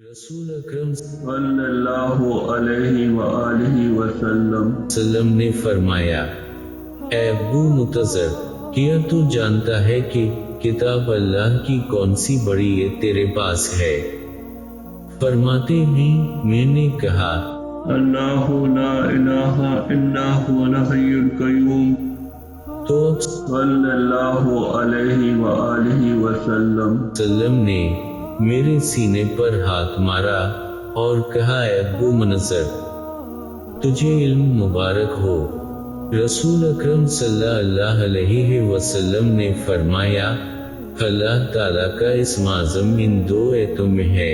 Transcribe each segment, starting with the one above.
رسول اکرم صلی اللہ علیہ وآلہ وسلم نے فرمایا، اے ابو متضر، کیا تو جانتا ہے کہ کتاب اللہ کی کون سی بڑی تیرے پاس ہے؟ فرماتے ہیں، میں نے کہا، اللہ لا الہ الا هو الحی القیوم۔ تو صلی اللہ علیہ وآلہ وسلم نے میرے سینے پر ہاتھ مارا اور کہا، اے ابو منظر، تجھے علم مبارک ہو۔ رسول اکرم صلی اللہ علیہ وسلم نے فرمایا، اللہ تعالیٰ کا اسم اعظم ان دو آیتوں میں ہے،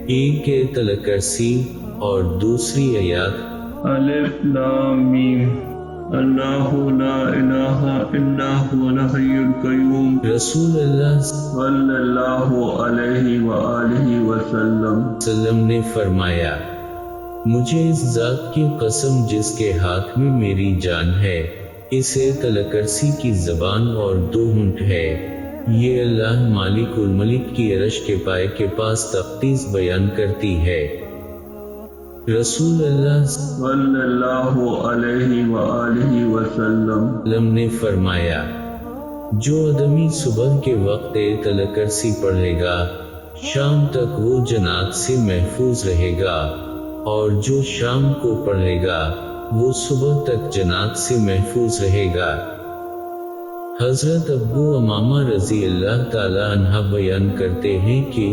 ایک آیت الکرسی اور دوسری آیات الف لام میم، اللہ لا الہ الا هو الحی القیوم۔ رسول اللہ صلی اللہ علیہ وآلہ وسلم نے فرمایا، مجھے اس ذات کی قسم جس کے ہاتھ میں میری جان ہے، اس آیت الکرسی کی زبان اور دو ہونٹ ہے، یہ اللہ مالک الملک کی عرش کے پائے کے پاس تقدیس بیان کرتی ہے۔ رسول اللہ صلی اللہ علیہ وآلہ وسلم نے فرمایا، جو آدمی صبح کے وقت آیت الکرسی پڑھے گا، شام تک وہ جنات سے محفوظ رہے گا، اور جو شام کو پڑھے گا وہ صبح تک جنات سے محفوظ رہے گا۔ حضرت ابو امامہ رضی اللہ تعالی عنہ بیان کرتے ہیں کہ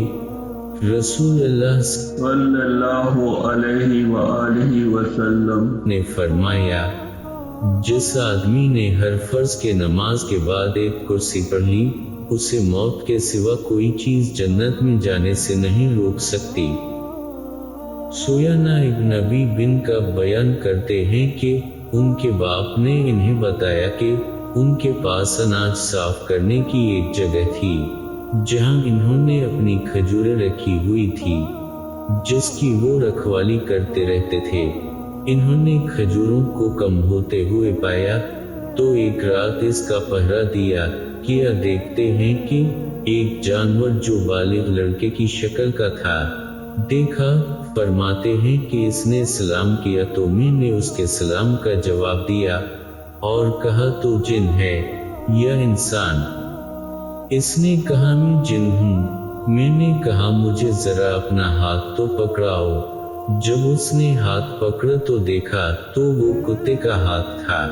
رسول اللہ صلی اللہ علیہ وآلہ وسلم نے فرمایا، جس آدمی نے ہر فرض کے نماز کے بعد ایک کرسی پڑھ لی، اسے موت کے سوا کوئی چیز جنت میں جانے سے نہیں روک سکتی۔ سویانہ ابن ابی بن کا بیان کرتے ہیں کہ ان کے باپ نے انہیں بتایا کہ ان کے پاس اناج صاف کرنے کی ایک جگہ تھی جہاں انہوں نے اپنی کھجوریں رکھی ہوئی تھی، جس کی وہ رکھوالی کرتے رہتے تھے۔ انہوں نے کھجوروں کو کم ہوتے ہوئے پایا تو ایک رات اس کا پہرا دیا، کیا دیکھتے ہیں کہ ایک جانور جو بالغ لڑکے کی شکل کا تھا دیکھا۔ فرماتے ہیں کہ اس نے سلام کیا تو میں نے اس کے سلام کا جواب دیا اور کہا، تو جن ہے یا انسان؟ اس نے کہا، میں جن ہوں۔ میں نے کہا، مجھے ذرا اپنا ہاتھ تو پکڑاؤ۔ جب اس نے ہاتھ پکڑا تو دیکھا تو وہ کتے کا ہاتھ تھا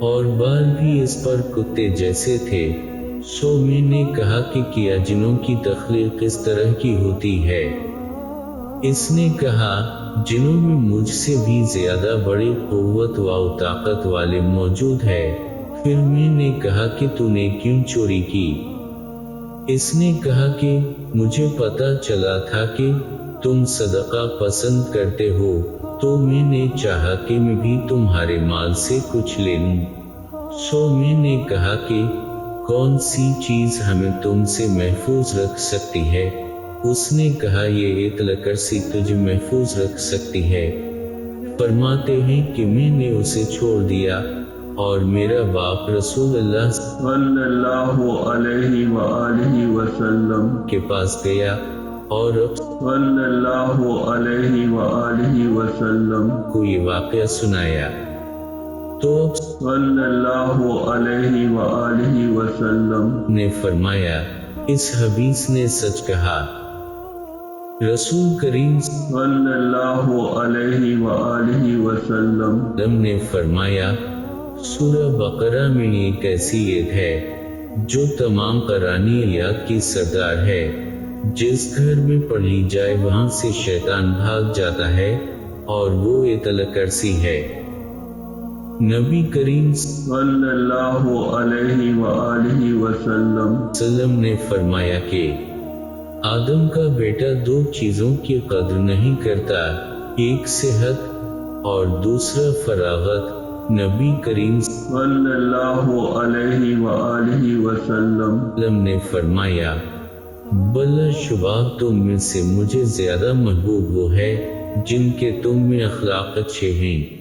اور بال بھی اس پر کتے جیسے تھے۔ سو میں نے کہا کہ کیا جنوں کی تخلیق اس طرح کی ہوتی ہے؟ اس نے کہا، جنوں میں مجھ سے بھی زیادہ بڑی قوت و طاقت والے موجود ہے۔ پھر میں نے کہا کہ تو نے کیوں چوری کی؟ اس نے کہا کہ مجھے پتا چلا تھا کہ تم صدقہ پسند کرتے ہو، تو میں نے چاہا کہ میں بھی تمہارے مال سے کچھ لے لوں۔ سو میں نے کہا کہ کون سی چیز ہمیں تم سے محفوظ رکھ سکتی ہے؟ اس نے کہا، یہ آیت الکرسی تجھے محفوظ رکھ سکتی ہے۔ فرماتے ہیں کہ میں نے اسے چھوڑ دیا اور میرا باپ رسول اللہ صلی اللہ علیہ وآلہ وسلم کے پاس گیا اور صلی اللہ علیہ وآلہ وسلم کو یہ واقعہ سنایا، تو صلی اللہ علیہ وآلہ وسلم نے فرمایا، اس حدیث نے سچ کہا۔ رسول کریم صلی اللہ علیہ وآلہ وسلم نے فرمایا، سورہ بقرہ میں ایک ایسی آیت ہے جو تمام قرآنی آیات کی سردار ہے، جس گھر میں پڑھی جائے وہاں سے شیطان بھاگ جاتا ہے، اور وہ آیت الکرسی ہے۔ نبی کریم صلی اللہ علیہ وآلہ وسلم نے فرمایا کہ آدم کا بیٹا دو چیزوں کی قدر نہیں کرتا، ایک صحت اور دوسرا فراغت۔ نبی کریم صلی اللہ علیہ وآلہ وسلم نے فرمایا، بلا شبہ تم میں سے مجھے زیادہ محبوب وہ ہے جن کے تم میں اخلاق اچھے ہیں۔